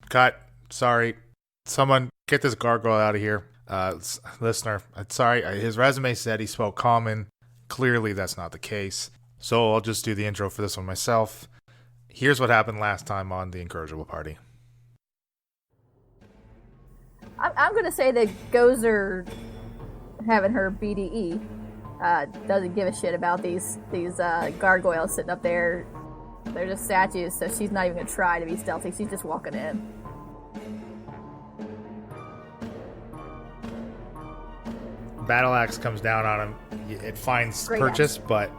Cut. Sorry. Someone get this gargoyle out of here. Listener, sorry. His resume said he spoke common. Clearly, that's not the case. So I'll just do the intro for this one myself. Here's what happened last time on the Incorrigible party. I'm going to say that Gozer, having her BDE, doesn't give a shit about these gargoyles sitting up there. They're just statues, so she's not even going to try to be stealthy. She's just walking in. Battle axe comes down on him. It finds Great purchase, axe. but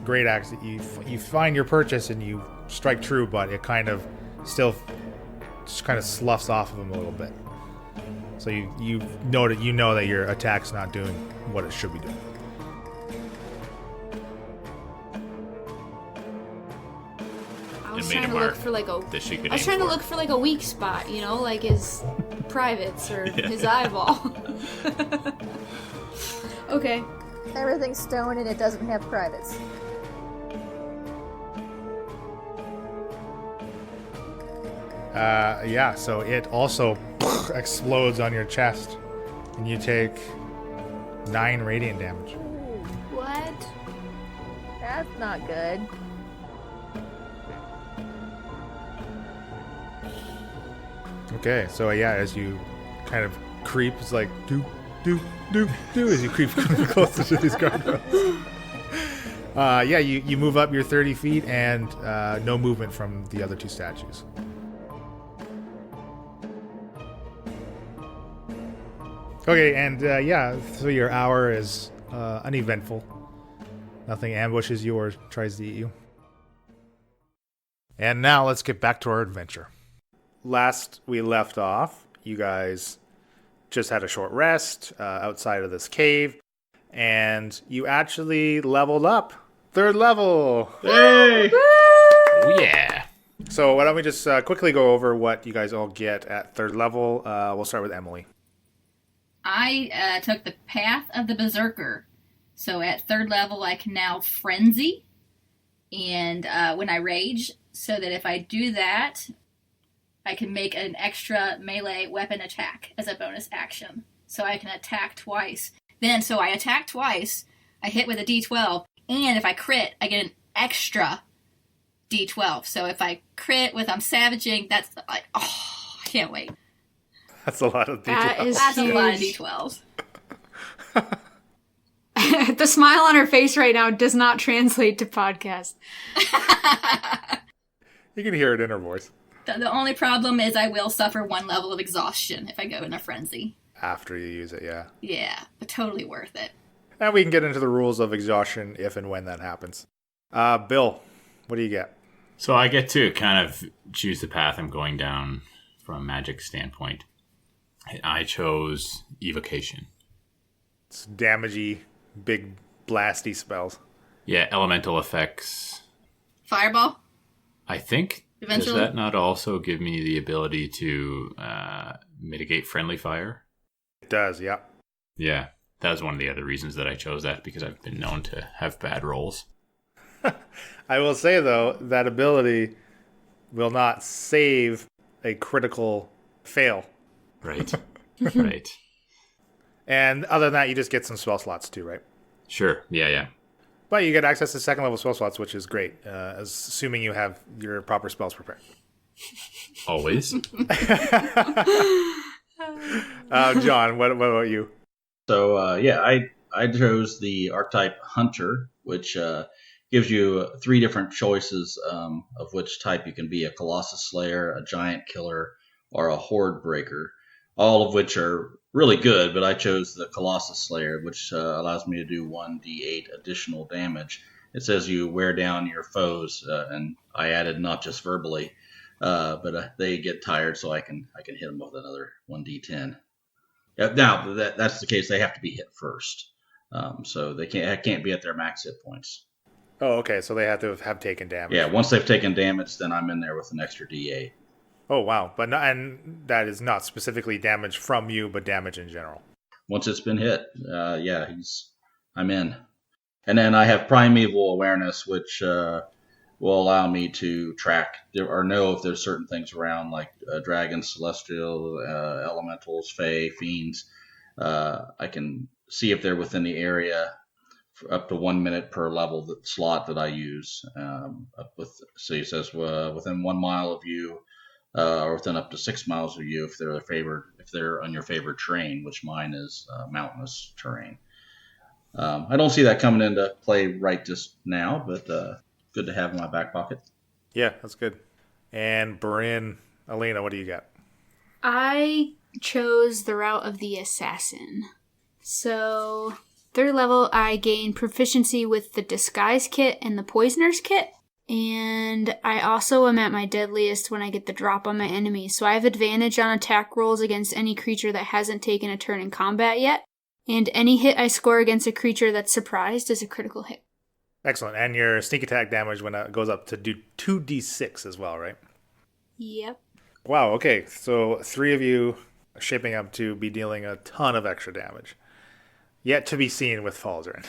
great axe. You find your purchase and you strike true, but it kind of still just kind of sloughs off of him a little bit. So you know that your attack's not doing what it should be doing. I was trying to look for like a weak spot, like his privates or his eyeball. Okay. Everything's stone and it doesn't have privates. So it also explodes on your chest, and you take 9 radiant damage. What? That's not good. Okay, so as you kind of creep, it's like do as you creep closer to these gargoyles. You move up your 30 feet and no movement from the other 2 statues. Okay, and so your hour is uneventful. Nothing ambushes you or tries to eat you. And now let's get back to our adventure. Last we left off, you guys just had a short rest outside of this cave, and you actually leveled up. 3rd level! Hey! Oh, yeah. So why don't we just quickly go over what you guys all get at 3rd level. We'll start with Emily. I took the Path of the Berserker. So at 3rd level, I can now Frenzy. And when I rage, so that if I do that, I can make an extra melee weapon attack as a bonus action. So I can attack twice. So I attack twice, I hit with a d12, and if I crit, I get an extra d12. So if I crit with I'm savaging, that's like, I can't wait. That's a lot of That D12. That's huge. a lot of d12s. The smile on her face right now does not translate to podcast. You can hear it in her voice. The only problem is I will suffer 1 level of exhaustion if I go in a frenzy. After you use it, yeah. Yeah, but totally worth it. And we can get into the rules of exhaustion if and when that happens. Bill, what do you get? So I get to kind of choose the path I'm going down from a magic standpoint. I chose Evocation. It's damagey, big blasty spells. Yeah, elemental effects. Fireball? I think, Eventually. does that not also give me the ability to mitigate friendly fire? It does, yeah. Yeah, that was one of the other reasons that I chose that, because I've been known to have bad rolls. I will say, though, that ability will not save a critical fail. Right, right. And other than that, you just get some spell slots, too, right? Sure, yeah. But you get access to 2nd level spell slots, which is great, assuming you have your proper spells prepared. Always. John, what about you? So, I chose the archetype Hunter, which gives you 3 different choices of which type you can be: a Colossus Slayer, a Giant Killer, or a Horde Breaker, all of which are really good, but I chose the Colossus Slayer, which allows me to do 1d8 additional damage. It says you wear down your foes, and I added not just verbally, but they get tired, so I can hit them with another 1d10. Now, that's the case. They have to be hit first, so they can't be at their max hit points. Oh, okay, so they have to have taken damage. Yeah, once they've taken damage, then I'm in there with an extra d8. Oh, wow. And that is not specifically damage from you, but damage in general. Once it's been hit, I'm in. And then I have Primeval Awareness, which will allow me to track or know if there's certain things around, like dragons, celestial, elementals, fae, fiends. I can see if they're within the area for up to 1 minute per level slot that I use. So he says within 1 mile of you, or within up to 6 miles of you if they're on your favorite terrain, which mine is mountainous terrain. I don't see that coming into play right just now, but good to have in my back pocket. Yeah, that's good. And Bryn, Elena, what do you got? I chose the route of the assassin. So, 3rd level, I gain proficiency with the disguise kit and the poisoner's kit. And I also am at my deadliest when I get the drop on my enemy. So I have advantage on attack rolls against any creature that hasn't taken a turn in combat yet. And any hit I score against a creature that's surprised is a critical hit. Excellent. And your sneak attack damage when it goes up to do 2d6 as well, right? Yep. Wow, okay. So 3 of you are shaping up to be dealing a ton of extra damage. Yet to be seen with Falzarin.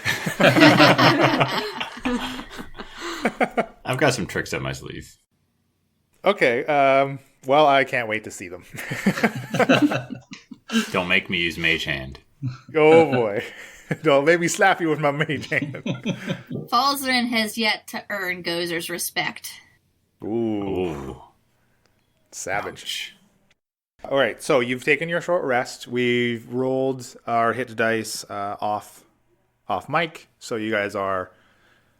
I've got some tricks up my sleeve. Okay, well, I can't wait to see them. Don't make me use Mage Hand. Oh boy. Don't make me slap you with my mage hand. Falzarin has yet to earn Gozer's respect. Ooh. Savage. All right, so you've taken your short rest. We've rolled our hit dice off mic, so you guys are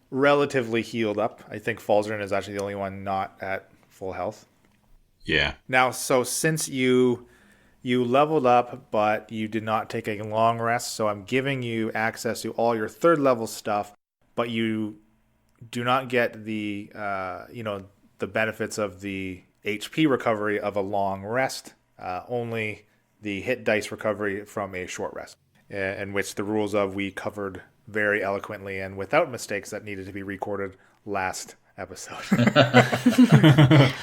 relatively healed up. I think Falzarin is actually the only one not at full health. Yeah. Now, so since you leveled up, but you did not take a long rest, so I'm giving you access to all your 3rd level stuff, but you do not get the the benefits of the HP recovery of a long rest. Only the hit dice recovery from a short rest, in which the rules of we covered very eloquently and without mistakes that needed to be recorded last episode.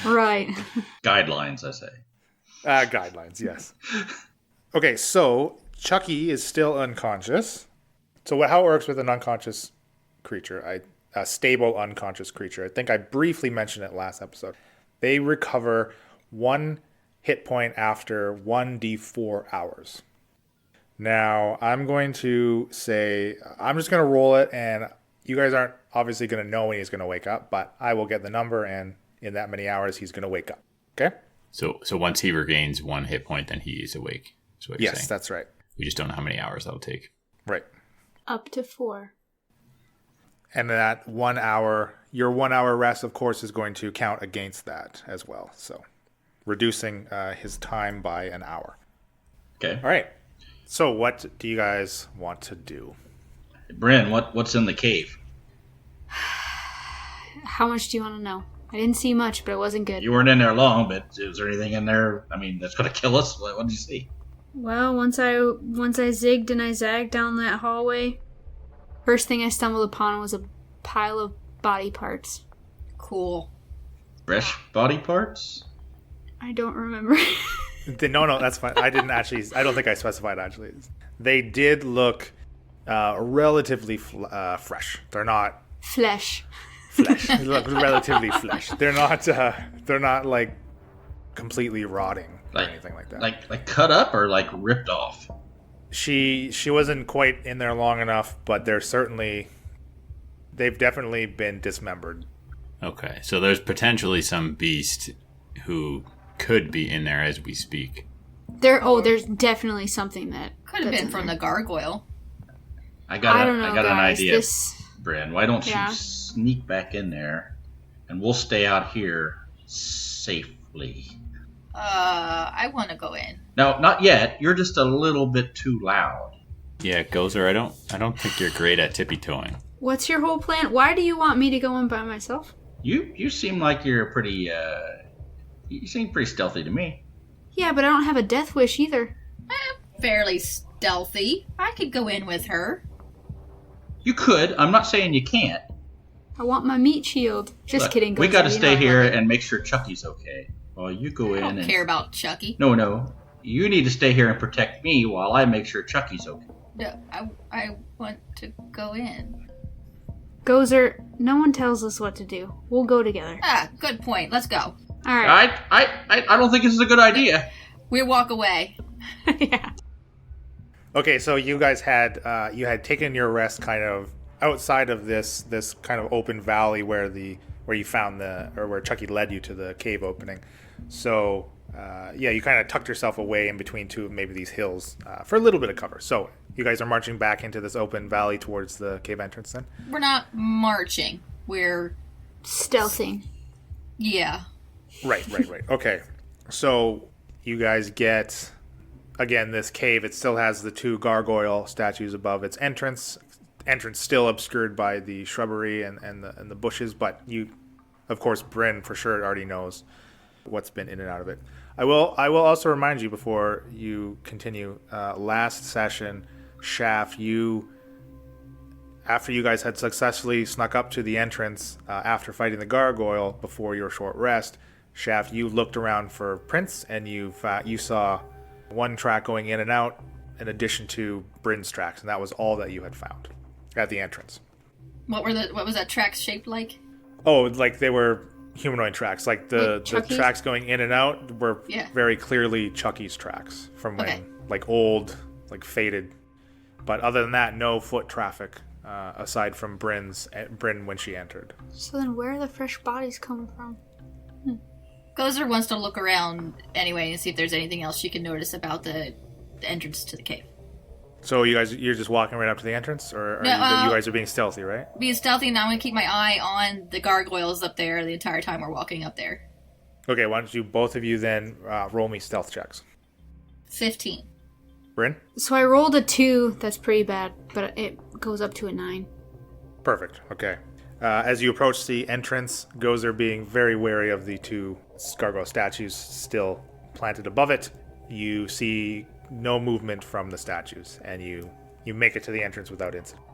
Right. Guidelines, I say. Guidelines, yes. Okay, so Chucky is still unconscious. So how it works with an unconscious creature, a stable unconscious creature, I think I briefly mentioned it last episode. They recover 1 hit point after 1d4 hours. Now, I'm going to say, I'm just going to roll it, and you guys aren't obviously going to know when he's going to wake up, but I will get the number, and in that many hours, he's going to wake up. Okay? So once he regains 1 hit point, then he is awake. Is what you're saying. Yes, that's right. We just don't know how many hours that'll take. Right. Up to 4. And that 1 hour, your 1 hour rest, of course, is going to count against that as well. So reducing his time by an hour. Okay. All right. So what do you guys want to do? Bryn, what's in the cave? How much do you want to know? I didn't see much, but it wasn't good. You weren't in there long, but is there anything in there, that's going to kill us? What did you see? Well, once I zigged and I zagged down that hallway, first thing I stumbled upon was a pile of body parts. Cool. Fresh body parts? I don't remember. No, that's fine. I don't think I specified, actually. They did look relatively fresh. They're not... Flesh. They look relatively flesh. They're not like completely rotting or anything like that. Like cut up or like ripped off? She wasn't quite in there long enough, but they've definitely been dismembered. Okay, so there's potentially some beast who could be in there as we speak. There's definitely something that could have been from the gargoyle. I got an idea, Bryn. Why don't you sneak back in there, and we'll stay out here safely. I want to go in. No, not yet. You're just a little bit too loud. Yeah, Gozer, I don't think you're great at tippy-toeing. What's your whole plan? Why do you want me to go in by myself? You seem like you're pretty you seem pretty stealthy to me. Yeah, but I don't have a death wish either. I'm fairly stealthy. I could go in with her. You could. I'm not saying you can't. I want my meat shield. Just kidding. We got to stay here and make sure Chucky's okay. While you go in. I don't care about Chucky. No. You need to stay here and protect me while I make sure Chucky's okay. No, I want to go in. Gozer, no one tells us what to do. We'll go together. Ah, good point. Let's go. All right. I don't think this is a good idea. We walk away. Yeah. Okay, so you guys had you had taken your rest kind of outside of this kind of open valley where you found where Chucky led you to the cave opening. So yeah, you kind of tucked yourself away in between two of maybe these hills for a little bit of cover. So you guys are marching back into this open valley towards the cave entrance then? We're not marching. We're Stealthing. yeah. Right. Okay. So you guys get, again, this cave. It still has the two gargoyle statues above its entrance. Entrance still obscured by the shrubbery and the bushes, but you, of course, Bryn for sure already knows what's been in and out of it. I will also remind you before you continue. Last session, Shaft, after you guys had successfully snuck up to the entrance after fighting the gargoyle before your short rest, Shaft, you looked around for prints and you saw one track going in and out in addition to Bryn's tracks, and that was all that you had found at the entrance. What was that track shaped like? Oh, like they were humanoid tracks. Like the tracks going in and out were very clearly Chucky's tracks from when, like old, like faded. But other than that, no foot traffic aside from Bryn when she entered. So then where are the fresh bodies coming from? Gozer wants to look around anyway and see if there's anything else she can notice about the entrance to the cave. So you're just walking right up to the entrance, or you guys are being stealthy, right? Being stealthy, and I'm going to keep my eye on the gargoyles up there the entire time we're walking up there. Okay, why don't you both of you then roll me stealth checks. 15. Bryn? So I rolled a 2. That's pretty bad, but it goes up to a 9. Perfect. Okay. As you approach the entrance, Gozer being very wary of the two gargoyle statues still planted above it, you see no movement from the statues, and you make it to the entrance without incident.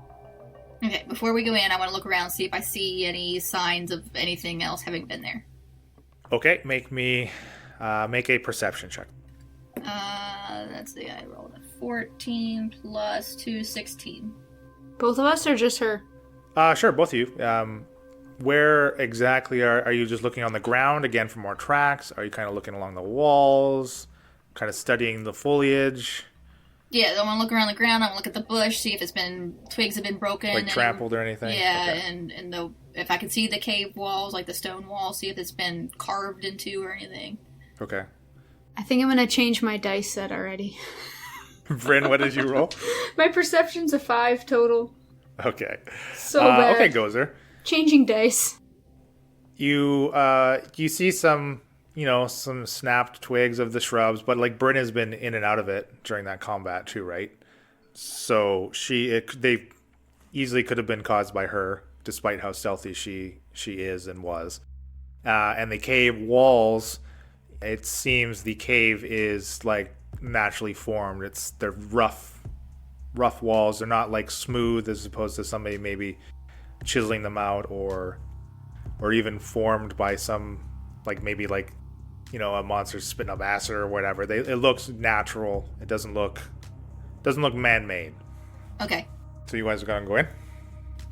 Okay, before we go in, I want to look around, see if I see any signs of anything else having been there. Okay, make a perception check. Let's see, I rolled a 14 plus 2, 16. Both of us or just her? Sure, both of you. Where exactly are you just looking on the ground again for more tracks? Are you kind of looking along the walls, kind of studying the foliage? Yeah, I want to look around the ground. I want to look at the bush, see if twigs have been broken, like trampled or anything. Yeah, okay. and if I can see the cave walls, like the stone walls, see if it's been carved into or anything. Okay. I think I'm gonna change my dice set already. Bryn, what did you roll? My perception's a 5 total. Okay. So bad. Okay, Gozer. Changing dice. You see some snapped twigs of the shrubs, but like Bryn has been in and out of it during that combat too, right? So they easily could have been caused by her, despite how stealthy she is and was. And the cave walls, it seems the cave is like naturally formed. They're rough walls. They're not like smooth as opposed to somebody maybe chiseling them out or even formed by some a monster spitting up acid or whatever. It looks natural. It doesn't look man-made. Okay. So you guys are gonna go in?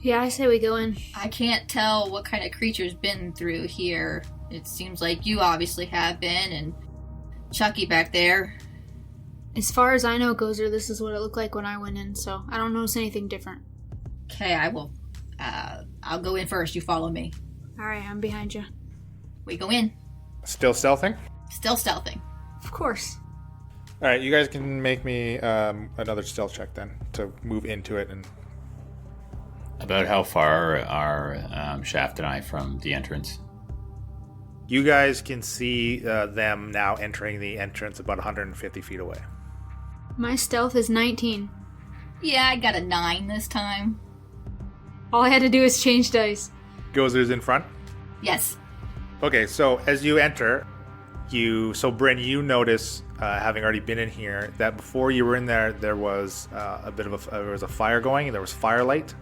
Yeah, I say we go in. I can't tell what kind of creature's been through here. It seems like you obviously have been, and Chucky back there. As far as I know, Gozer, this is what it looked like when I went in, so I don't notice anything different. Okay, I will. I'll go in first. You follow me. Alright, I'm behind you. We go in. Still stealthing? Still stealthing. Of course. All right, you guys can make me another stealth check then to move into it. And about how far are Shaft and I from the entrance? You guys can see them now entering the entrance about 150 feet away. My stealth is 19. Yeah, I got a 9 this time. All I had to do is change dice. Gozer's in front? Yes. Okay, so as you enter, Bryn, you notice, having already been in here, that before you were in there, there was there was a fire going, and there was firelight.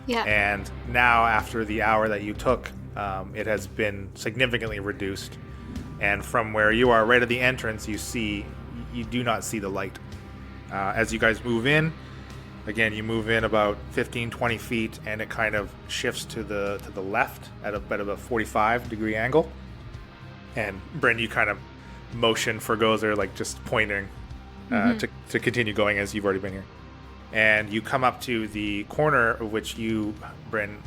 Yeah. And now, after the hour that you took, it has been significantly reduced. And from where you are, right at the entrance, you do not see the light. As you guys move in, Again, you move in about 15, 20 feet, and it kind of shifts to the left at about a 45-degree angle. And Bryn, you kind of motion for Gozer, like just pointing to continue going as you've already been here. And you come up to the corner of which you, Bryn,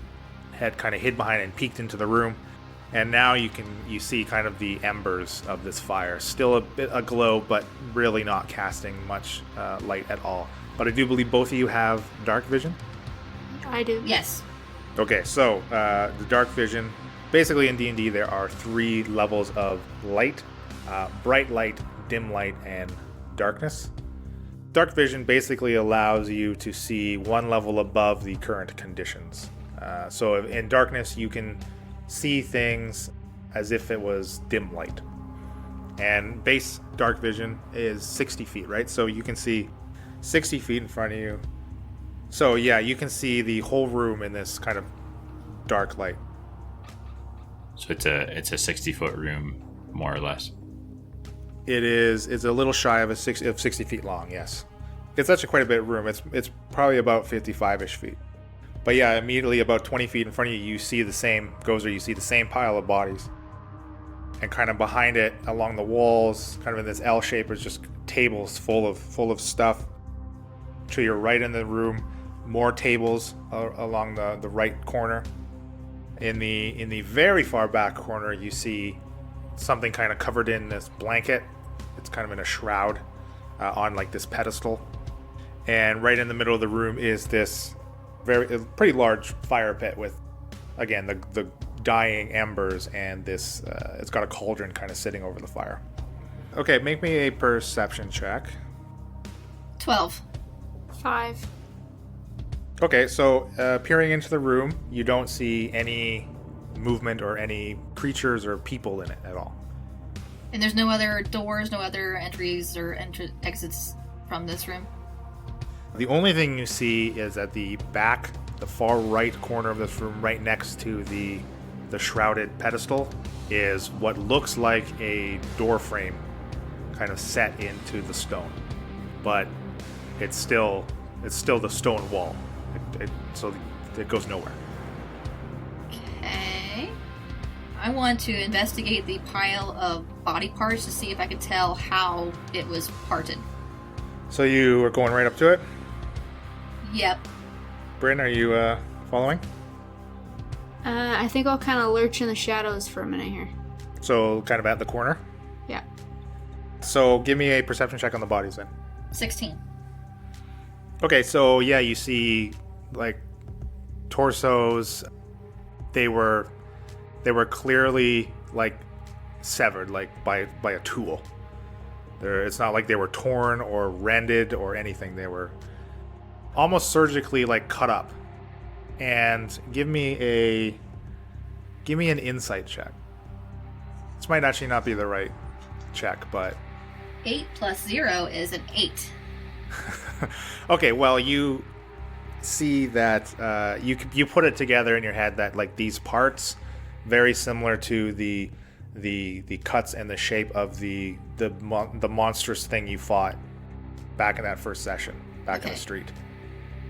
had kind of hid behind and peeked into the room. And now you see kind of the embers of this fire. Still a bit aglow, but really not casting much light at all. But I do believe both of you have dark vision? I do. Yes. Okay, so the dark vision, basically in D&D there are 3 levels of light. Bright light, dim light, and darkness. Dark vision basically allows you to see 1 level above the current conditions. So in darkness you can see things as if it was dim light. And base dark vision is 60 feet, right? So you can see 60 feet in front of you. So yeah, you can see the whole room in this kind of dark light. So it's a 60-foot room, more or less. It's a little shy of 60 feet long, yes. It's actually quite a bit of room. It's probably about 55-ish feet. But yeah, immediately about 20 feet in front of you, you see the same pile of bodies. And kind of behind it, along the walls, kind of in this L shape, is just tables full of stuff. To your right in the room, more tables along the right corner. In the very far back corner, you see something kind of covered in this blanket. It's kind of in a shroud on like this pedestal. And right in the middle of the room is this pretty large fire pit with, again, the dying embers, and this it's got a cauldron kind of sitting over the fire. Okay, make me a perception check. 12. 5. Okay, so peering into the room, you don't see any movement or any creatures or people in it at all. And there's no other doors, no other entries or exits from this room? The only thing you see is at the back, the far right corner of this room, right next to the shrouded pedestal, is what looks like a door frame kind of set into the stone. But it's still the stone wall. So it goes nowhere. Okay. I want to investigate the pile of body parts to see if I can tell how it was parted. So you are going right up to it? Yep. Bryn, are you following? I think I'll kind of lurch in the shadows for a minute here. So kind of at the corner? Yeah. So give me a perception check on the bodies then. 16. Okay, so yeah, you see like torsos. They were clearly like severed, like by a tool. It's not like they were torn or rended or anything. They were almost surgically like cut up. And give me an insight check. This might actually not be the right check, but 8 plus 0 is an 8. Okay, well, you see that you put it together in your head that like these parts very similar to the cuts and the shape of the monstrous thing you fought back in that first session back in the street.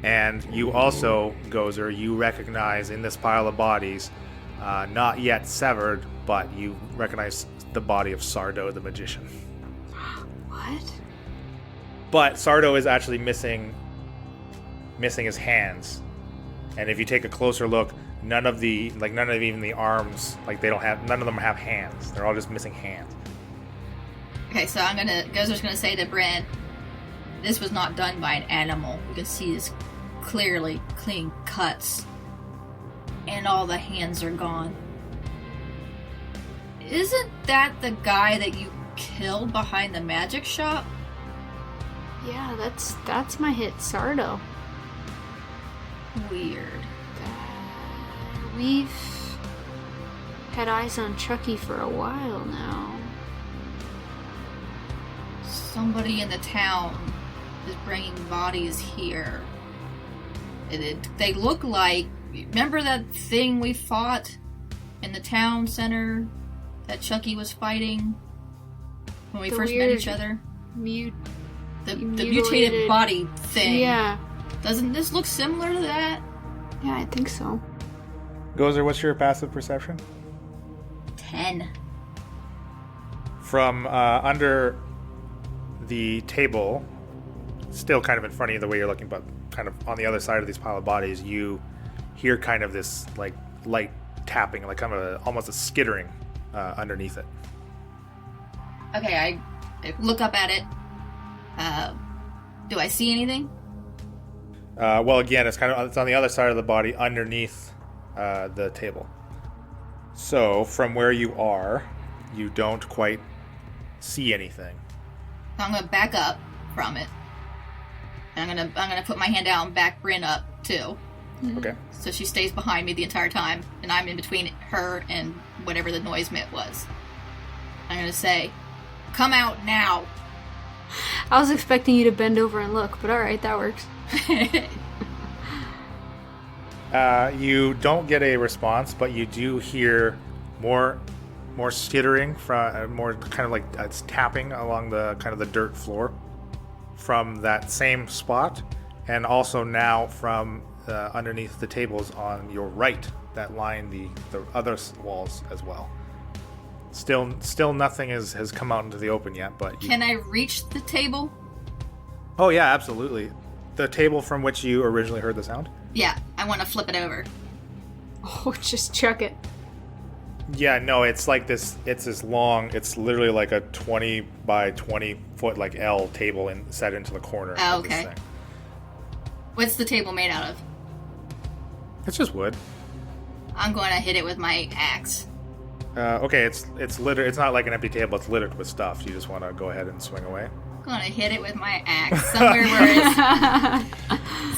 And you also, Gozer, you recognize in this pile of bodies, not yet severed, but you recognize the body of Sardo the magician. What? But Sardo is actually missing his hands. And if you take a closer look, none of even the arms, like none of them have hands. They're all just missing hands. Okay, so Gozer's gonna say to Brent, this was not done by an animal. You can see this clearly clean cuts. And all the hands are gone. Isn't that the guy that you killed behind the magic shop? Yeah, that's my hit, Sardo. Weird. We've had eyes on Chucky for a while now. Somebody in the town is bringing bodies here. They look like... Remember that thing we fought in the town center that Chucky was fighting when we first met each other? The mutated body thing. Yeah. Doesn't this look similar to that? Yeah, I think so. Gozer, what's your passive perception? 10. From under the table, still kind of in front of you the way you're looking, but kind of on the other side of these pile of bodies, you hear kind of this like light tapping, like kind of almost a skittering underneath it. Okay, I look up at it. Do I see anything? Well, again, it's on the other side of the body, underneath the table. So from where you are, you don't quite see anything. I'm gonna back up from it. And I'm gonna put my hand out and back Bryn up too. Okay. So she stays behind me the entire time, and I'm in between her and whatever the noise meant was. I'm gonna say, "Come out now!" I was expecting you to bend over and look, but alright, that works. You don't get a response, but you do hear more skittering from more kind of like it's tapping along the kind of the dirt floor from that same spot, and also now from underneath the tables on your right that line the other walls as well. Still nothing has come out into the open yet, but Can I reach the table? Oh yeah, absolutely. The table from which you originally heard the sound? Yeah, I want to flip it over. Oh, just chuck it. Yeah, no, it's like this. It's this long. It's literally like a 20 by 20 foot like L table set into the corner. Oh, of this okay. thing. What's the table made out of? It's just wood. I'm going to hit it with my axe. Okay, it's littered. It's not like an empty table. It's littered with stuff. You just want to go ahead and swing away. I'm going to hit it with my axe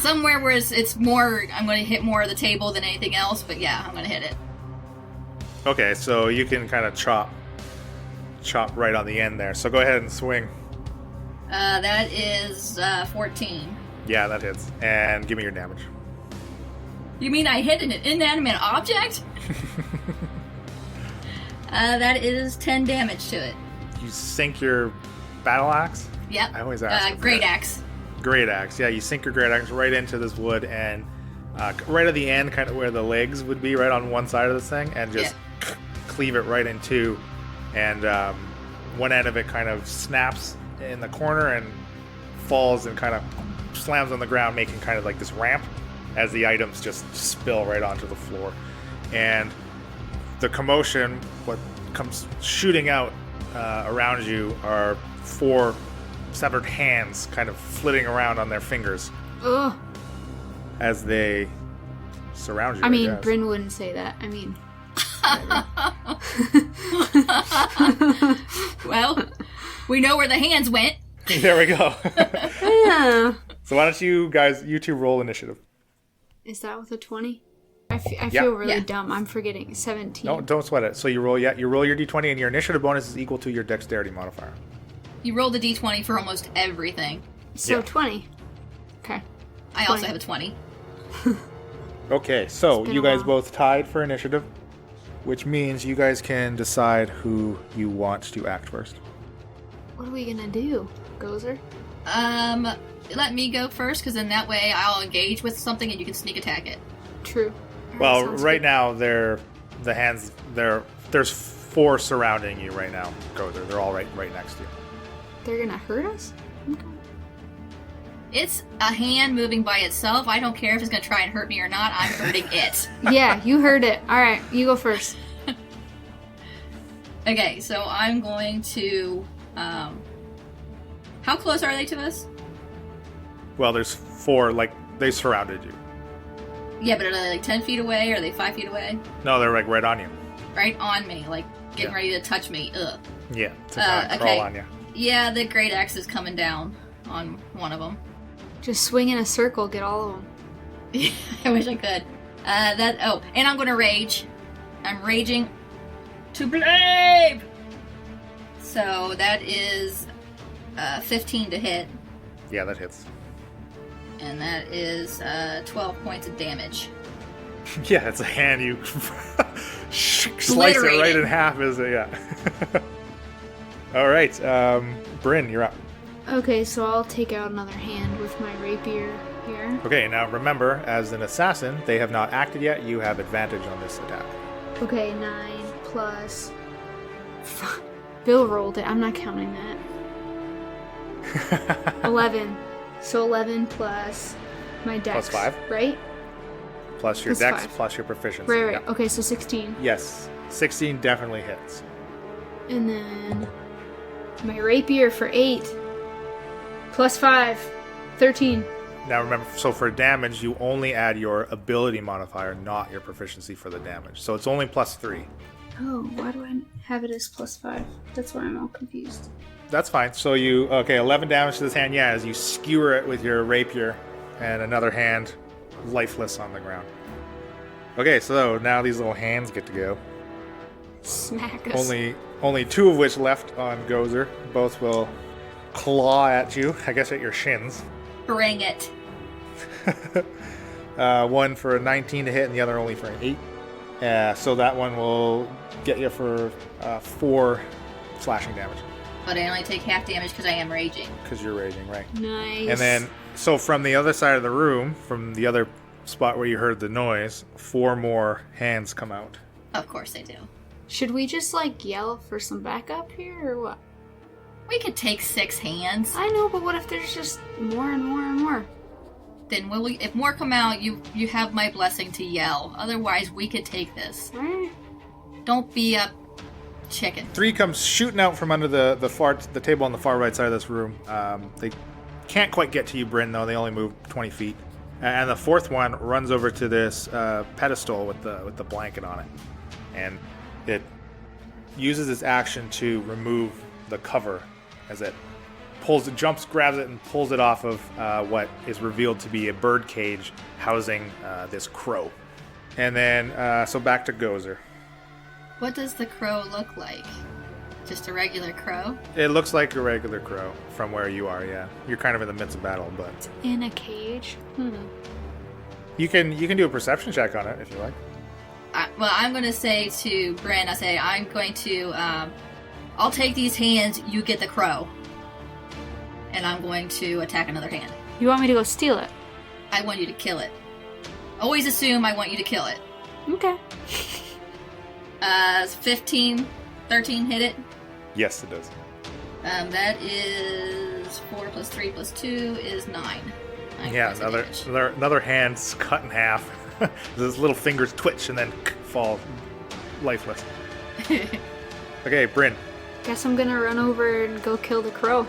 somewhere where it's more. I'm going to hit more of the table than anything else. But yeah, I'm going to hit it. Okay, so you can kind of chop right on the end there. So go ahead and swing. That is 14. Yeah, that hits. And give me your damage. You mean I hit an inanimate object? That is 10 damage to it. You sink your battle axe? Yep. I always ask. Great axe. Great axe. Yeah, you sink your great axe right into this wood, and right at the end, kind of where the legs would be, right on one side of this thing, and just cleave it right in two. And one end of it kind of snaps in the corner and falls and kind of slams on the ground, making kind of like this ramp as the items just spill right onto the floor. And the commotion, what comes shooting out around you are 4 severed hands kind of flitting around on their fingers. Ugh. As they surround you. I mean, guess. Bryn wouldn't say that. I mean... Well, we know where the hands went. There we go. Yeah. So why don't you two roll initiative? Is that with a 20? I feel really dumb. I'm forgetting. 17. No, don't sweat it. So you roll your d20, and your initiative bonus is equal to your dexterity modifier. You rolled a d20 for almost everything. So 20. Okay. I also have a 20. Okay, so been you a guys while. both tied for initiative, which means you guys can decide who you want to act first. What are we gonna do, Gozer? Let me go first, because then that way I'll engage with something and you can sneak attack it. True. Alright, Well, sounds right good. now there's 4 surrounding you right now. Gozer, they're all right next to you. They're gonna hurt us? Okay. It's a hand moving by itself. I don't care if it's going to try and hurt me or not. I'm hurting it. Yeah, you heard it. Alright, you go first. Okay, so I'm going to... how close are they to us? Well, there's 4, like, they surrounded you. Yeah, but are they like 10 feet away? Are they 5 feet away? No, they're like right on you. Right on me, like getting Yeah. ready to touch me. Ugh. Yeah, to kind of crawl on you. Yeah, the great axe is coming down on one of them. Just swing in a circle, get all of them. I wish I could. And I'm gonna rage. I'm raging to blame! So that is 15 to hit, Yeah, that hits. and that is 12 points of damage. Yeah, it's a hand. You slice it right in half. All right, Bryn, you're up. Okay, so I'll take out another hand with my rapier. here. Okay, now remember, as an assassin, they have not acted yet. You have advantage on this attack. Okay, 9 plus... Bill rolled it. I'm not counting that. 11. So 11 plus my dex. Plus 5? Right? Plus your Plus dex, 5. plus your proficiency. Right. Yep. Okay, so 16. Yes, 16 definitely hits. And then my rapier for 8. Plus 5. 13. Now remember, so for damage, you only add your ability modifier, not your proficiency for the damage. So it's only plus 3. Oh, why do I have it as plus 5? That's why I'm all confused. That's fine. So 11 damage to this hand, yeah, as you skewer it with your rapier, and another hand lifeless on the ground. Okay, so now these little hands get to go. Smack us. Only 2 of which left on Gozer. Both will claw at you, I guess at your shins. Bring it. One for a 19 to hit, and the other only for an 8. So that one will get you for 4 slashing damage. But I only take half damage because I am raging. Because you're raging, right? Nice. And then, so from the other side of the room, from the other spot where you heard the noise, 4 more hands come out. Of course I do. Should we just, yell for some backup here, or what? We could take 6 hands. I know, but what if there's just more and more and more? Then if more come out, you have my blessing to yell. Otherwise, we could take this. Right. Don't be a chicken. 3 comes shooting out from under the table on the far right side of this room. They can't quite get to you, Bryn, though. They only move 20 feet. And the 4th one runs over to this pedestal with the blanket on it. And it uses its action to remove the cover as it grabs it and pulls it off of what is revealed to be a bird cage housing this crow. And then, so back to Gozer. What does the crow look like? Just a regular crow? It looks like a regular crow from where you are, yeah. You're kind of in the midst of battle, but... In a cage? You can do a perception check on it if you like. Well, I'm going to say to Bren, I'm going to... I'll take these hands, you get the crow. And I'm going to attack another hand. You want me to go steal it? I want you to kill it. Always assume I want you to kill it. Okay. 13 hit it. Yes, it does. That is 4 plus 3 plus 2 is 9. Yeah, another hand's cut in half. Those little fingers twitch and then fall lifeless. Okay, Bryn. Guess I'm gonna run over and go kill the crow.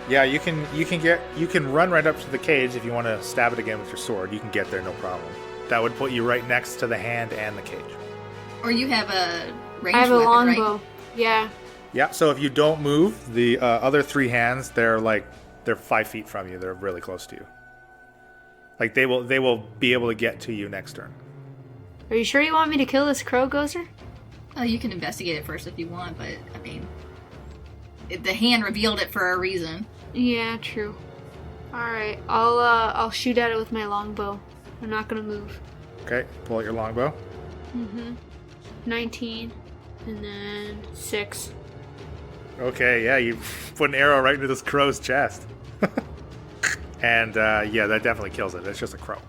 Yeah, you can run right up to the cage if you want to stab it again with your sword. You can get there, no problem. That would put you right next to the hand and the cage. Or you have a ranged I have a weapon, longbow. right? Yeah. Yeah, so if you don't move, the other 3 hands, they're 5 feet from you. They're really close to you. They will be able to get to you next turn. Are you sure you want me to kill this crow, Gozer? Oh, you can investigate it first if you want, but the hand revealed it for a reason. Yeah, true. Alright, I'll shoot at it with my longbow. I'm not gonna move. Okay, pull out your longbow. 19, and then 6. Okay, yeah, you put an arrow right into this crow's chest. And, yeah, that definitely kills it. It's just a crow.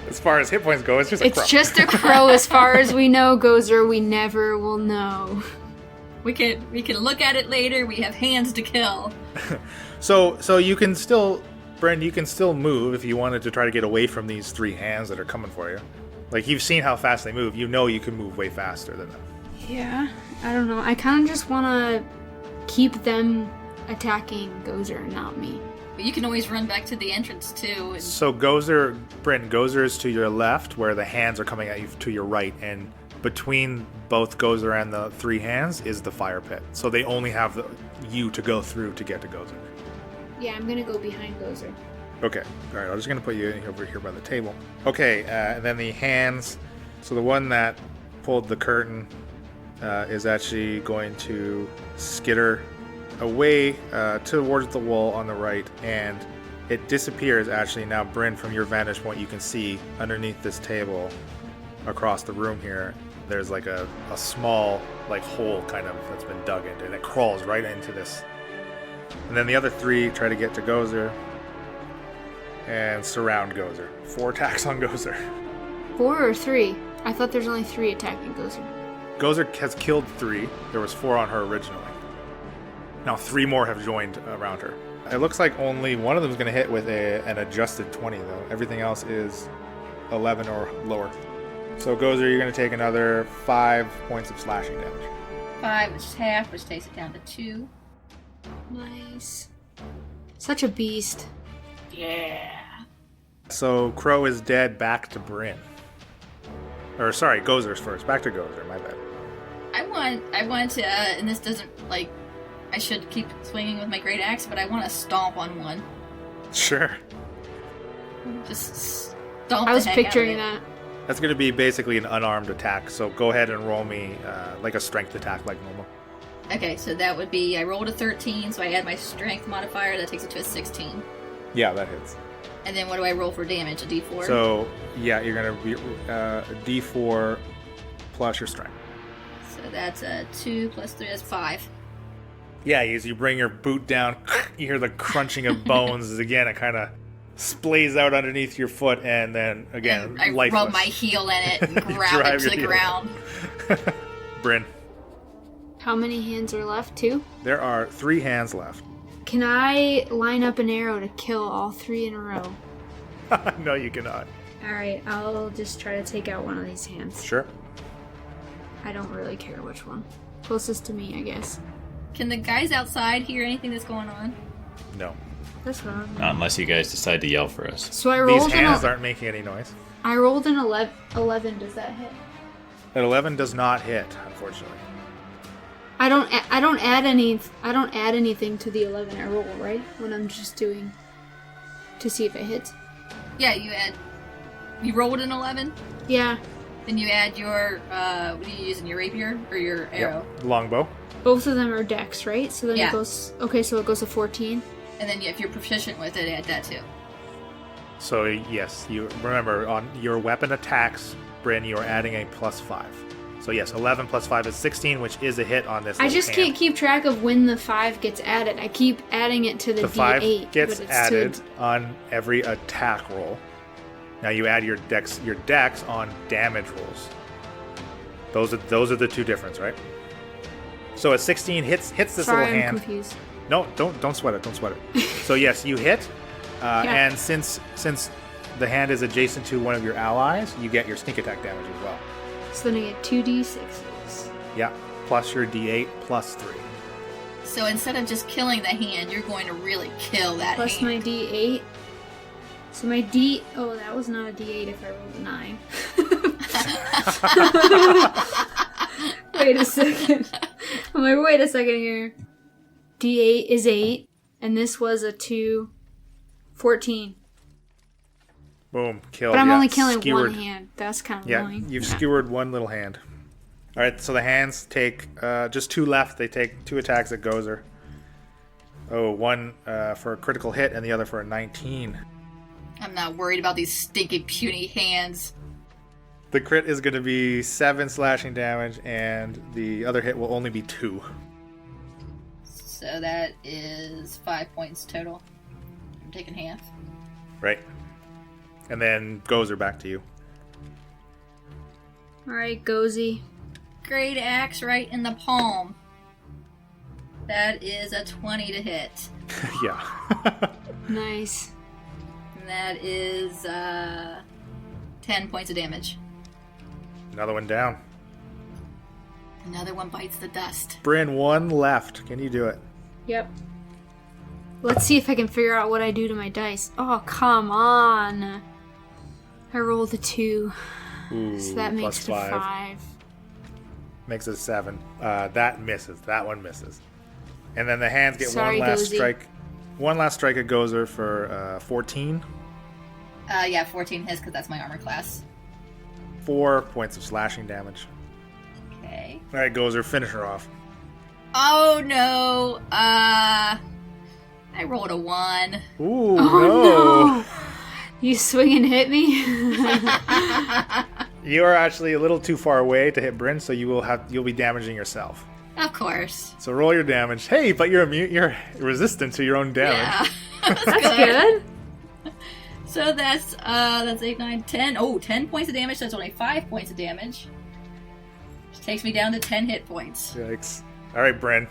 As far as hit points go, it's just a crow. It's just a crow as far as we know, Gozer. We never will know. We can look at it later. We have hands to kill. So you can still, Brent, you can still move if you wanted to try to get away from these 3 hands that are coming for you. You've seen how fast they move. You know you can move way faster than them. Yeah, I don't know. I kind of just want to keep them attacking Gozer, not me. But you can always run back to the entrance, too. So Gozer is to your left, where the hands are coming at you to your right, and between both Gozer and the 3 hands is the fire pit. So they only have you to go through to get to Gozer. Yeah, I'm going to go behind Gozer. Okay, alright, I'm just going to put you over here by the table. Okay, and then the hands. So the one that pulled the curtain is actually going to skitter away towards the wall on the right, and it disappears. Actually, now, Bryn, from your vantage point, you can see underneath this table across the room here, there's a small hole kind of that's been dug into, and it crawls right into this And then the other 3 try to get to Gozer and surround Gozer. 4 attacks on Gozer. 4 or 3? I thought there's only 3 attacking Gozer. Gozer has killed 3. There was 4 on her originally. Now 3 more have joined around her. It looks like only one of them is going to hit with an adjusted 20, though. Everything else is 11 or lower. So Gozer, you're going to take another 5 points of slashing damage. 5, which is half, which takes it down to 2. Nice. Such a beast. Yeah. So Crow is dead, back to Bryn. Or sorry, Gozer's first. Back to Gozer, my bad. I want to, and this doesn't, like, I should keep swinging with my great axe, but I want to stomp on one. Sure. Just stomp I was the heck picturing out of it. that. That's going to be basically an unarmed attack, so go ahead and roll me like a strength attack like normal. Okay, so that would be, I rolled a 13, so I add my strength modifier, that takes it to a 16. Yeah, that hits. And then what do I roll for damage, a d4? So, yeah, you're going to be a d4 plus your strength. So that's a 2 plus 3, that's 5. Yeah, as you bring your boot down, you hear the crunching of bones as again it kind of splays out underneath your foot, and then again, And I lifeless. rub my heel in it and grab Drive it to your the heel. ground. Bryn, How many hands are left? 2? there are 3 hands left. Can I line up an arrow to kill all 3 in a row? No, you cannot. Alright, I'll just try to take out one of these hands. Sure. I don't really care which one. Closest to me, I guess. Can the guys outside hear anything that's going on? No. This one. Not unless you guys decide to yell for us. So I These rolled hands an aren't making any noise. I rolled an 11. Does that hit? An 11 does not hit, unfortunately. I don't add anything to the 11 I roll, right? When I'm just doing to see if it hits. Yeah, you rolled an 11, Yeah, then you add your, what are you using, your rapier or your arrow? Yep. Longbow. both of them are dex, right? So then Yeah. it goes. Okay, so it goes to 14. And then if you're proficient with it, add that too. So yes, you remember on your weapon attacks, Bryn, you are adding a +5. So yes, 11 plus 5 is 16, which is a hit on this. I little just hand. can't keep track of when the 5 gets added. I keep adding it to the The 5 D8. gets but it's added on every attack roll. Now you add your dex on damage rolls. Those are the 2 difference, right? So a 16 hits this Sorry, little I'm hand. confused. No, don't sweat it. Don't sweat it. So yes, you hit, Yeah. and since the hand is adjacent to one of your allies, you get your sneak attack damage as well. So then I get 2d6s. Yeah, plus your D8 plus 3. So instead of just killing the hand, you're going to really kill that Plus hand. my d8. So my d... Oh, that was not a d8 if I rolled a 9. Wait a second. I'm like, wait a second here. D8 is 8, and this was a 2. 14. Boom, kill. But I'm yeah, only killing skewered. one hand. That's kind of Yeah, annoying. you've skewered one little hand. All right, so the hands take just 2 left. They take 2 attacks at Gozer. Oh, one for a critical hit and the other for a 19. I'm not worried about these stinky, puny hands. The crit is going to be 7 slashing damage, and the other hit will only be 2. So that is 5 points total. I'm taking half. Right. And then Gozer back to you. Alright, Gozy. Great axe right in the palm. That is a 20 to hit. Yeah. Nice. And that is 10 points of damage. Another one down. Another one bites the dust. Bryn, 1 left. Can you do it? Yep. Let's see if I can figure out what I do to my dice. Oh, come on. I rolled a 2. Ooh, So that makes plus it 5. Makes it 7. That misses. That one misses. And then the hands get Sorry, one last Gozy. strike. One last strike at Gozer for 14. Yeah, 14 hits because that's my armor class. 4 points of slashing damage. Okay. All right, Gozer, finish her off. Oh no. I rolled a 1. Ooh, Oh no! You swing and hit me? You are actually a little too far away to hit Bryn, so you'll be damaging yourself. Of course. So roll your damage. Hey, but you're immune. You're resistant to your own damage. Yeah. That's good. So that's 8, 9, 10. Oh, 10 points of damage. That's only 5 points of damage. Which takes me down to 10 hit points. Yikes! All right, Bryn.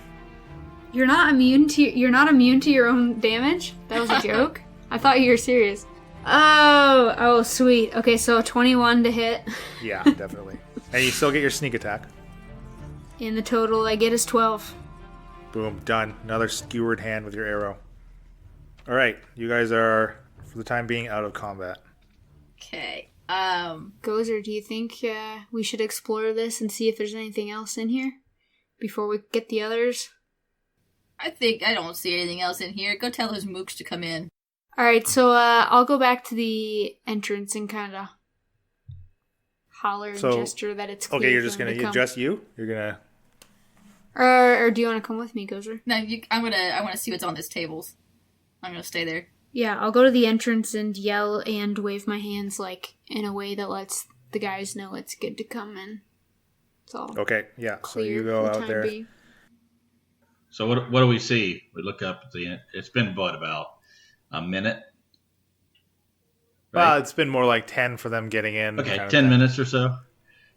You're not immune to your own damage? That was a joke? I thought you were serious. Oh, sweet. Okay, so 21 to hit. Yeah, definitely. And you still get your sneak attack. And the total I get is 12. Boom, done. Another skewered hand with your arrow. All right, you guys are, for the time being, out of combat. Okay. Gozer, do you think we should explore this and see if there's anything else in here before we get the others? I think I don't see anything else in here. Go tell those mooks to come in. Alright, so I'll go back to the entrance and kind of holler and gesture that it's clear. Okay, you're just for them going to to, come. just you? You're going to... Or do you want to come with me, Gozer? No, I want to see what's on these tables. I'm gonna stay there. Yeah, I'll go to the entrance and yell and wave my hands, like, in a way that lets the guys know it's good to come in. It's all Okay, yeah, so clear you go for the out time there. being. So what do we see? We look up at it's been about a minute. Well, it's been more like 10 for them getting in. Okay, kind of 10 thing. minutes or so.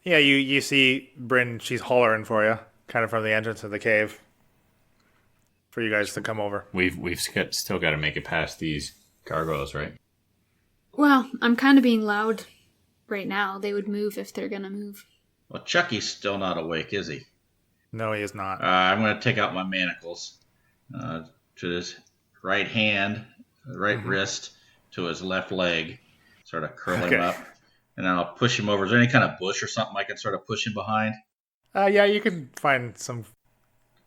Yeah, you see Bryn, she's hollering for you, kind of from the entrance of the cave, for you guys to come over. We've still got to make it past these gargoyles, right? Well, I'm kind of being loud right now. They would move if they're gonna move. Well, Chucky's still not awake, is he? No, he is not. I'm going to take out my manacles to his right hand, right wrist, to his left leg, sort of curl him up, and then I'll push him over. Is there any kind of bush or something I can sort of push him behind? Yeah, you can find some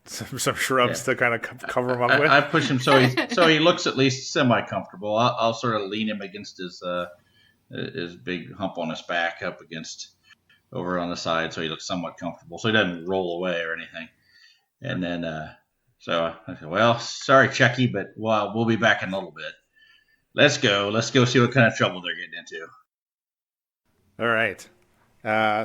shrubs to kind of cover him up with. I push him so he looks at least semi-comfortable. I'll sort of lean him against his big hump on his back up against over on the side so he looks somewhat comfortable, so he doesn't roll away or anything. And then so I said, well, sorry, Chucky, but we'll be back in a little bit. Let's go see what kind of trouble they're getting into. All right.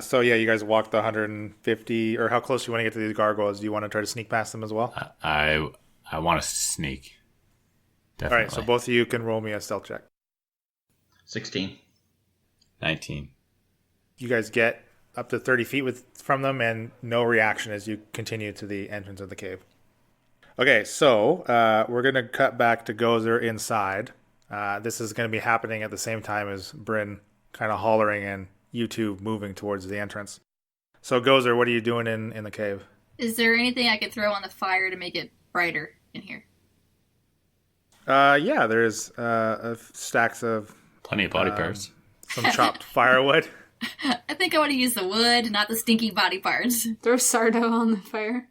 So yeah, you guys walk the 150, or how close do you want to get to these gargoyles? Do you want to try to sneak past them as well? I want to sneak. Definitely. All right, so both of you can roll me a stealth check. 16. 19. You guys get up to 30 feet from them, and no reaction as you continue to the entrance of the cave. Okay, so we're going to cut back to Gozer inside. This is going to be happening at the same time as Bryn kind of hollering and you two moving towards the entrance. So Gozer, what are you doing in the cave? Is there anything I could throw on the fire to make it brighter in here? Yeah, there's stacks of Plenty of body parts. some chopped firewood. I think I want to use the wood, not the stinky body parts. Throw Sardo on the fire.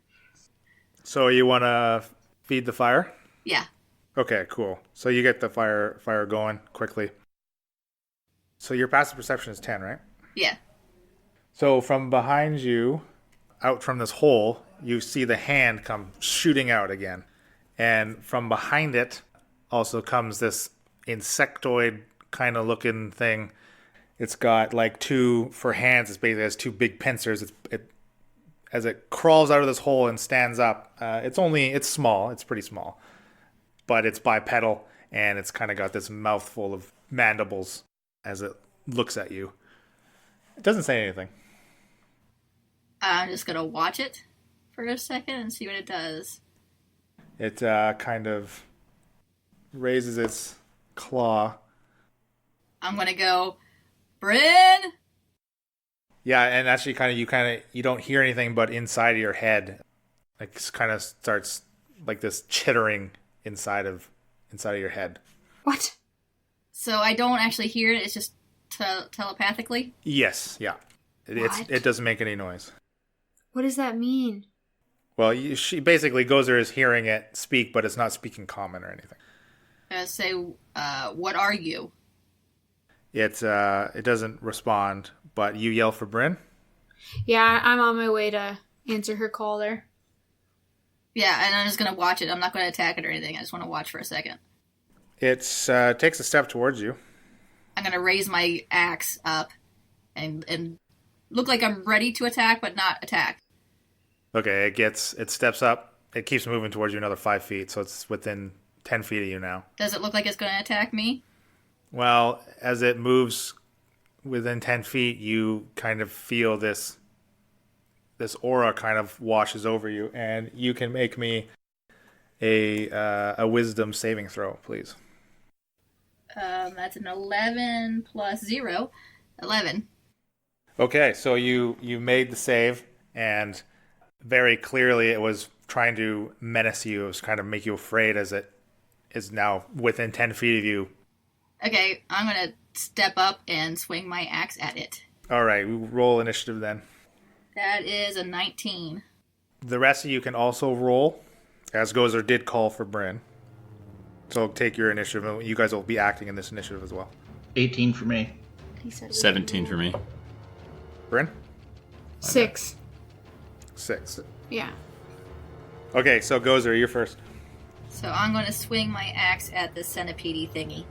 So you want to feed the fire? Yeah. Okay, cool. So you get the fire going quickly. So your passive perception is 10, right? Yeah. So from behind you, out from this hole, you see the hand come shooting out again. And from behind it also comes this insectoid kind of looking thing. It's got like for hands, it basically has two big pincers. As it crawls out of this hole and stands up, it's small, it's pretty small. But it's bipedal, and it's kind of got this mouthful of mandibles as it looks at you. It doesn't say anything. I'm just going to watch it for a second and see what it does. It kind of raises its claw. I'm going to go, Bryn! Yeah, and actually you don't hear anything, but inside of your head, like kind of starts like this chittering inside of your head. What? So I don't actually hear it, it's just telepathically? Yes, yeah. It doesn't make any noise. What does that mean? Well, she basically Gozer is hearing it speak, but it's not speaking common or anything. Say, what are you? It doesn't respond, but you yell for Bryn. Yeah, I'm on my way to answer her call there. Yeah, and I'm just going to watch it. I'm not going to attack it or anything. I just want to watch for a second. It takes a step towards you. I'm going to raise my axe up and look like I'm ready to attack, but not attack. Okay, it steps up. It keeps moving towards you another 5 feet, so it's within 10 feet of you now. Does it look like it's going to attack me? Well, as it moves within 10 feet, you kind of feel this aura kind of washes over you, and you can make me a wisdom saving throw, please. That's an 11 plus 0. 11. Okay, so you made the save, and very clearly it was trying to menace you. It was kind of make you afraid as it is now within 10 feet of you. Okay, I'm going to step up and swing my axe at it. All right, roll initiative then. That is a 19. The rest of you can also roll, as Gozer did call for Bryn. So take your initiative, and you guys will be acting in this initiative as well. 18 for me. 17 for me. Bryn? 6. 6. Yeah. Okay, so Gozer, you're first. So I'm going to swing my axe at the centipede thingy.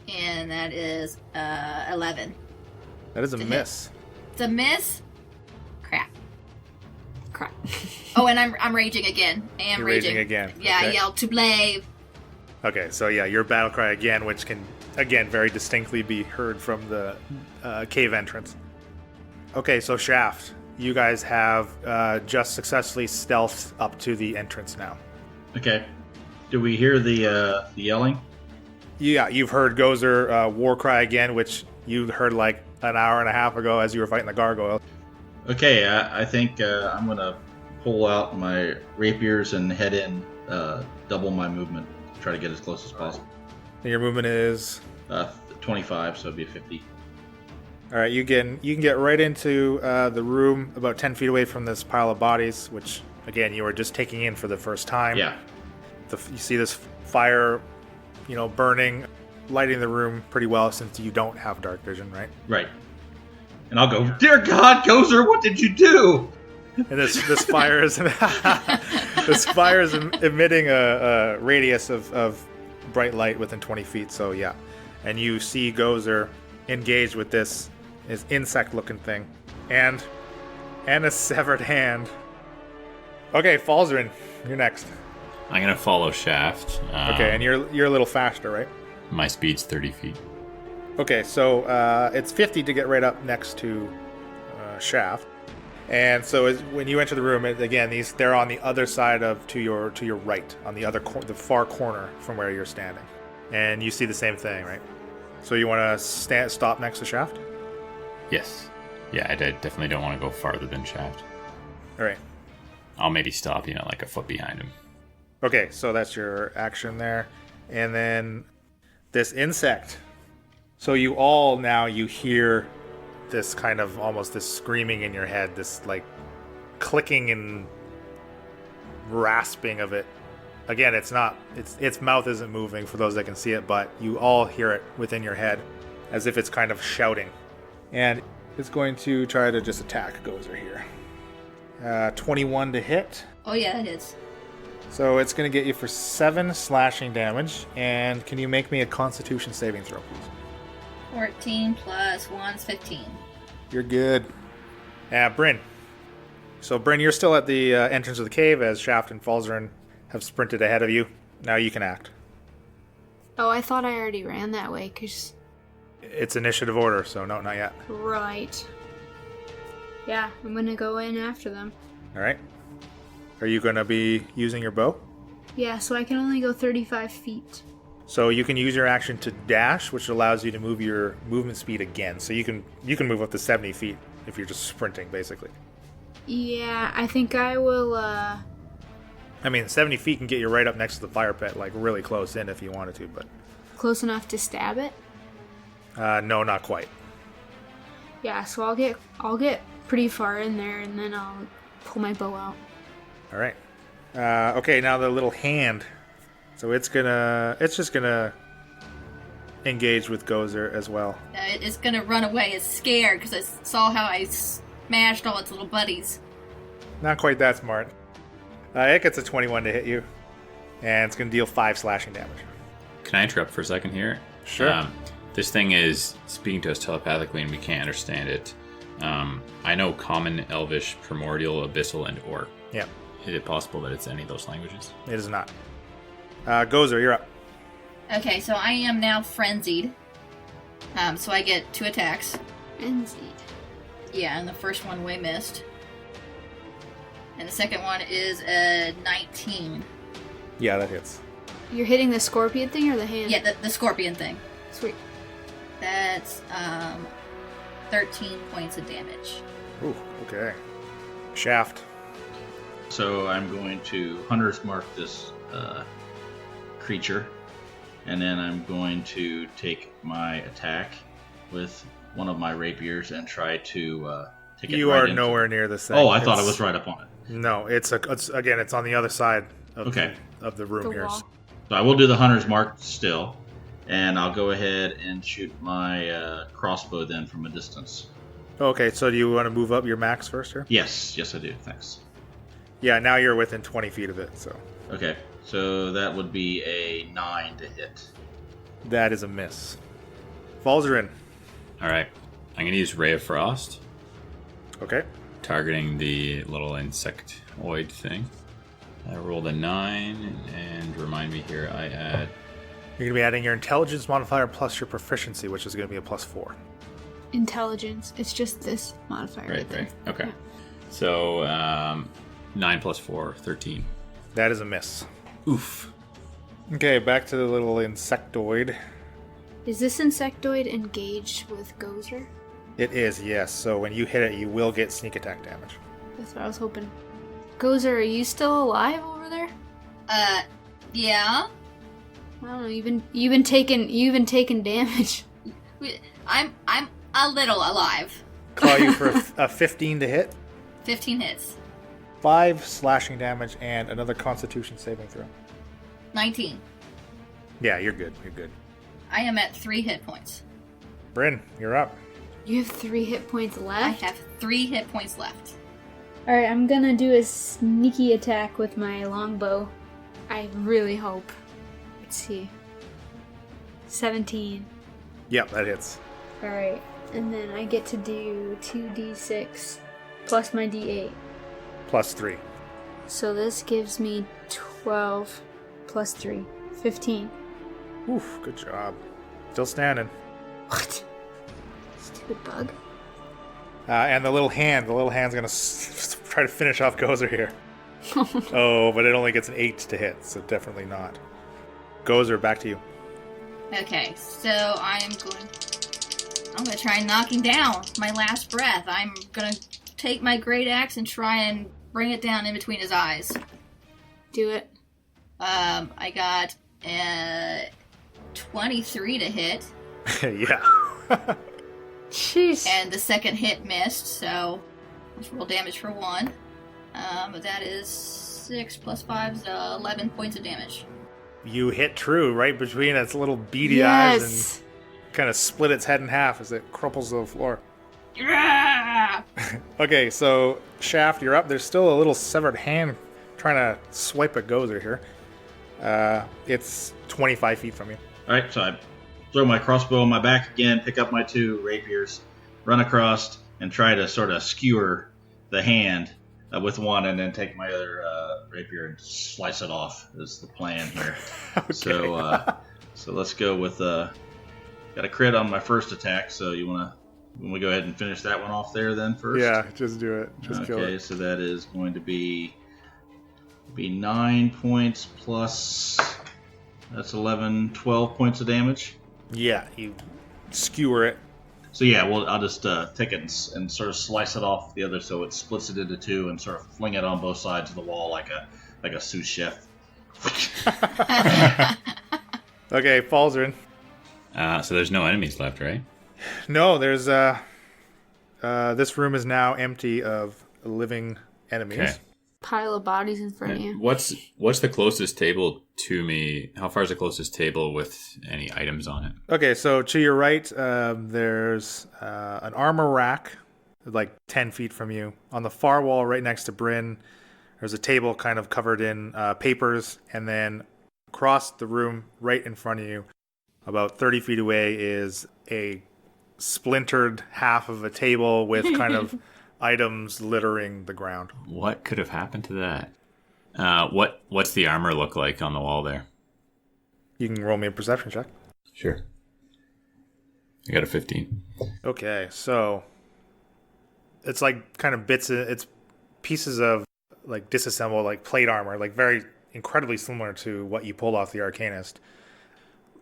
And that is 11. That is a miss. It's a miss? Crap. Crap. Oh, and I'm raging again. I am You're raging. raging again. Yeah, Okay. I yelled to blade. Okay, so yeah, your battle cry again, which can, again, very distinctly be heard from the cave entrance. Okay, so Shaft, you guys have just successfully stealthed up to the entrance now. Okay. Do we hear the yelling? Yeah, you've heard Gozer war cry again, which you heard like an hour and a half ago as you were fighting the gargoyle. Okay, I think I'm going to pull out my rapiers and head in, double my movement, try to get as close as possible. And your movement is 25, so it'd be 50. all right. You can get right into the room about 10 feet away from this pile of bodies, which again you were just taking in for the first time. Yeah. You see this fire, burning, lighting the room pretty well since you don't have dark vision, right? Right. And I'll go, Dear God, Gozer, what did you do? And this fire is emitting a radius of bright light within 20 feet. So yeah, and you see Gozer engaged with this insect-looking thing, and a severed hand. Okay, Falzarin, you're next. I'm going to follow Shaft. Okay, and you're a little faster, right? My speed's 30 feet. Okay, so it's 50 to get right up next to Shaft. And so when you enter the room, again, they're on the other side to your right, on the the far corner from where you're standing. And you see the same thing, right? So you want to stop next to Shaft? Yes. Yeah, I definitely don't want to go farther than Shaft. All right. I'll maybe stop, like a foot behind him. Okay, so that's your action there. And then this insect. So you hear this kind of almost this screaming in your head, this like clicking and rasping of it. Again, its mouth isn't moving for those that can see it, but you all hear it within your head as if it's kind of shouting. And it's going to try to just attack Gozer here. 21 to hit. Oh, yeah, it is. So it's going to get you for 7 slashing damage. And can you make me a Constitution saving throw, please? 14 plus 1 is 15. You're good. Bryn. So, Bryn, you're still at the entrance of the cave as Shaft and Falzarin have sprinted ahead of you. Now you can act. Oh, I thought I already ran that way, because... It's initiative order, so no, not yet. Right. Yeah, I'm gonna go in after them. All right. Are you going to be using your bow? Yeah, so I can only go 35 feet. So you can use your action to dash, which allows you to move your movement speed again. So you can move up to 70 feet if you're just sprinting, basically. Yeah, I think I will, 70 feet can get you right up next to the fire pit, like really close in if you wanted to, but... Close enough to stab it? No, not quite. Yeah, so I'll get pretty far in there, and then I'll pull my bow out. All right. Okay, now the little hand. So it's just gonna engage with Gozer as well. It's gonna run away. It's scared because it saw how I smashed all its little buddies. Not quite that smart. It gets a 21 to hit you, and it's gonna deal 5 slashing damage. Can I interrupt for a second here? Sure. This thing is speaking to us telepathically, and we can't understand it. I know Common, Elvish, Primordial, Abyssal, and Orc. Yeah, Is it possible that it's any of those languages? it is not. Gozer, you're up. Okay, so I am now frenzied. So I get 2 attacks. Frenzied. Yeah, and the first one we missed. And the second one is a 19. Yeah, that hits. You're hitting the scorpion thing or the hand? Yeah, the scorpion thing. Sweet. That's 13 points of damage. Ooh, okay. Shaft. So I'm going to Hunter's Mark this creature, and then I'm going to take my attack with one of my rapiers and try to take it You right are into... nowhere near this thing. Oh, I thought it was right up on it. No, it's again, it's on the other side of, Okay. of the room The here. wall. So I will do the Hunter's Mark still, and I'll go ahead and shoot my crossbow then from a distance. Okay, so do you want to move up your max first here? Yes, I do. Thanks. Yeah, now you're within 20 feet of it, so Okay, so that would be a 9 to hit. that is a miss. Falls are in. All right. I'm going to use Ray of Frost, Okay. targeting the little insectoid thing. I rolled a 9, and remind me here, I add... You're going to be adding your intelligence modifier plus your proficiency, which is going to be a +4. Intelligence. It's just this modifier. Right. Okay. Yeah. So, 9 plus 4, 13. That is a miss. Oof. Okay, back to the little insectoid. Is this insectoid engaged with Gozer? It is, yes. So when you hit it, you will get sneak attack damage. That's what I was hoping. Gozer, are you still alive over there? Yeah. I don't know. You've been taking damage. I'm a little alive. Claw you for a 15 to hit, 15 hits. 5 slashing damage, and another Constitution saving throw. 19. Yeah, you're good. You're good. I am at 3 hit points. Bryn, you're up. You have 3 hit points I left. have 3 hit points left. All right, I'm gonna do a sneaky attack with my longbow. I really hope. Let's see. 17. Yep, that hits. All right, and then I get to do 2d6 plus my d8. +3. So this gives me 12 plus 3, 15. Oof, good job. Still standing. What? Stupid bug. And the little hand's gonna try to finish off Gozer here. Oh, but it only gets an 8 to hit, so definitely not. Gozer, back to you. Okay, so I'm gonna try and knock him down. My last breath. I'm gonna take my great axe and try and bring it down in between his eyes. Do it. I got 23 to hit, Yeah. Jeez. and the second hit missed, so let's roll damage for 1. But that is 6 plus 5 is 11 points of damage. You hit true right between its little beady eyes Yes. and kind of split its head in half as it crumples to the floor. Yeah! Okay, so Shaft, you're up. There's still a little severed hand trying to swipe at Gozer here. It's 25 feet from you. Alright, so I throw my crossbow on my back again, pick up my 2 rapiers, run across, and try to sort of skewer the hand with one, and then take my other rapier and slice it off is the plan here. Okay. So let's go with... got a crit on my first attack, so you want we go ahead and finish that one off there then first? Yeah, just do it. Just kill Okay, it. so that is going to be 9 points plus... That's 12 points of damage. Yeah, you skewer it. So yeah, well, I'll just take it and sort of slice it off the other, so it splits it into 2, and sort of fling it on both sides of the wall like a sous chef. Okay, falls are in. So there's no enemies left, right? No, there's this room is now empty of living enemies. Okay. Pile of bodies in front of you. What's the closest table to me? How far is the closest table with any items on it? Okay, so to your right, there's an armor rack, like 10 feet from you. On the far wall, right next to Bryn, there's a table kind of covered in papers, and then across the room, right in front of you, about 30 feet away, is a splintered half of a table with kind of items littering the ground. What could have happened to that? What's the armor look like on the wall there? You can roll me a perception check. Sure. I got a 15. Okay, so it's like kind of it's pieces of like disassembled like plate armor, like very incredibly similar to what you pulled off the Arcanist.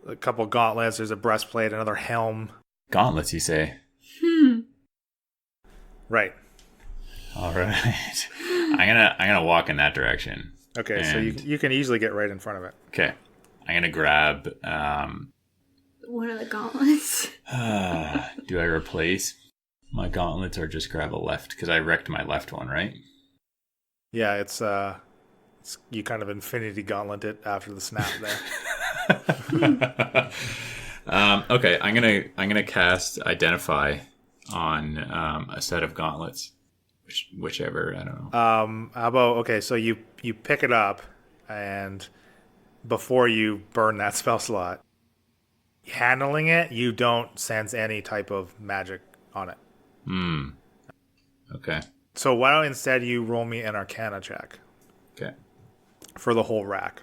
A couple gauntlets, there's a breastplate, another helm. Gauntlets, you say? Right. All right. I'm gonna walk in that direction. Okay, so you can easily get right in front of it. Okay. I'm gonna grab. One of the gauntlets. Do I replace my gauntlets or just grab a left? Because I wrecked my left one, right? Yeah, it's you kind of infinity gauntlet it after the snap there. Okay, I'm gonna cast Identify on a set of gauntlets, whichever, I don't know. How about, okay, so you pick it up, and before you burn that spell slot, handling it, you don't sense any type of magic on it. Okay. So why don't instead you roll me an Arcana check Okay. for the whole rack?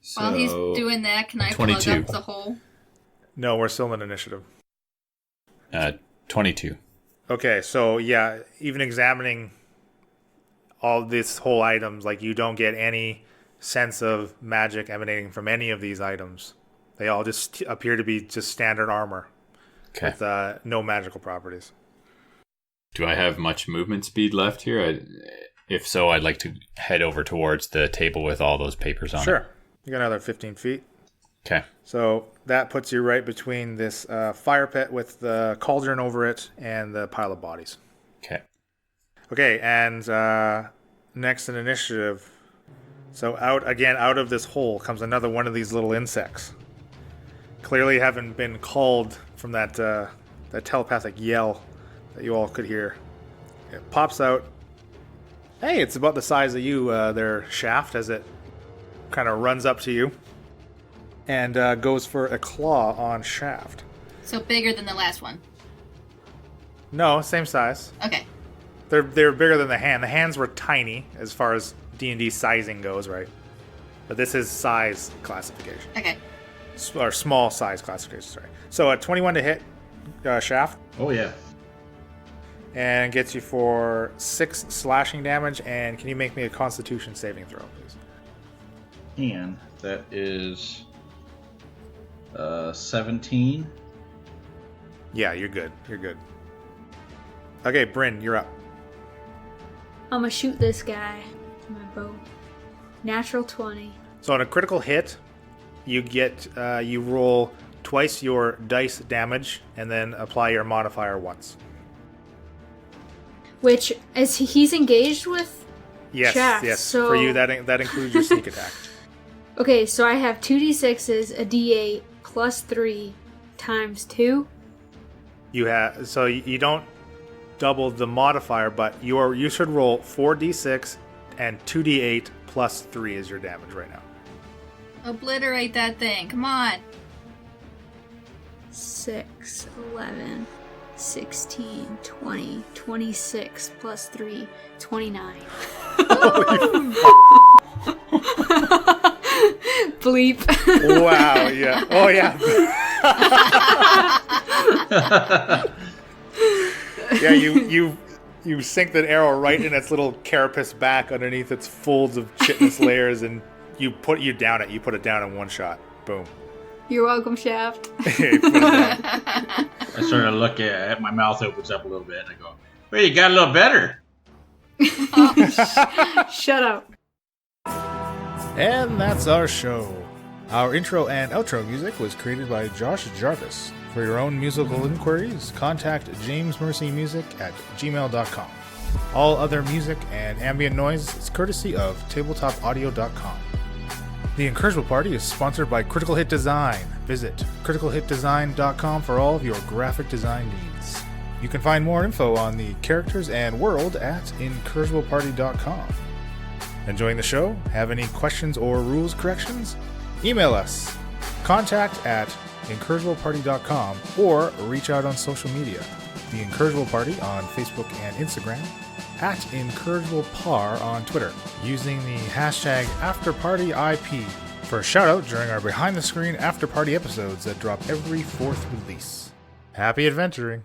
So, While he's doing that, can I 22. plug up the hole? No, we're still in initiative. 22. Okay, so yeah, even examining all this whole items, like you don't get any sense of magic emanating from any of these items. They all just appear to be just standard armor Okay. with no magical properties. Do I have much movement speed left here? If so, I'd like to head over towards the table with all those papers on it. Sure. You got another 15 feet. Okay. So that puts you right between this fire pit with the cauldron over it and the pile of bodies. Okay. Okay, and next in initiative, so out of this hole comes another one of these little insects. Clearly haven't been called from that telepathic yell that you all could hear. It pops out. Hey, it's about the size of you, their shaft, as it kind of runs up to you and goes for a claw on Shaft. So bigger than the last one. No, same size. Okay. They're bigger than the hand. The hands were tiny as far as D&D sizing goes, right? But this is size classification. Okay. Or small size classification, sorry. So a 21 to hit Shaft. Oh, yeah. And gets you for 6 slashing damage. And can you make me a Constitution saving throw, please? And that is 17. Yeah, you're good. You're good. Okay, Bryn, you're up. I'm gonna shoot this guy with my bow. Natural 20. So on a critical hit, you get you roll twice your dice damage and then apply your modifier once. Which, as he's engaged with? Yes, Shaft, yes. so- For you, that includes your sneak attack. Okay, so I have 2d6s, a d8, plus 3, times 2. You have so you don't double the modifier, but you should roll 4d6 and 2d8 plus 3 is your damage right now. Obliterate that thing. Come on. 6, 11, 16, 20, 26, plus 3, 29. Bleep. Wow, yeah. Oh, yeah. Yeah, you sink that arrow right in its little carapace back underneath its folds of chitinous layers, and you put it down in one shot. Boom. You're welcome, Shaft. You put it down. I sort of look at my mouth opens up a little bit, and I go, well, you got a little better. Shut up. And that's our show. Our intro and outro music was created by Josh Jarvis. For your own musical inquiries, contact jamesmercymusic@gmail.com. All other music and ambient noise is courtesy of tabletopaudio.com. The Incorrigible Party is sponsored by Critical Hit Design. Visit criticalhitdesign.com for all of your graphic design needs. You can find more info on the characters and world at incorrigibleparty.com. Enjoying the show? Have any questions or rules corrections? Email us. Contact at incorrigibleparty.com, or reach out on social media. The Incorrigible Party on Facebook and Instagram, at IncorrigiblePar on Twitter, using the hashtag AfterPartyIP for a shout out during our behind the screen after party episodes that drop every 4th release. Happy adventuring!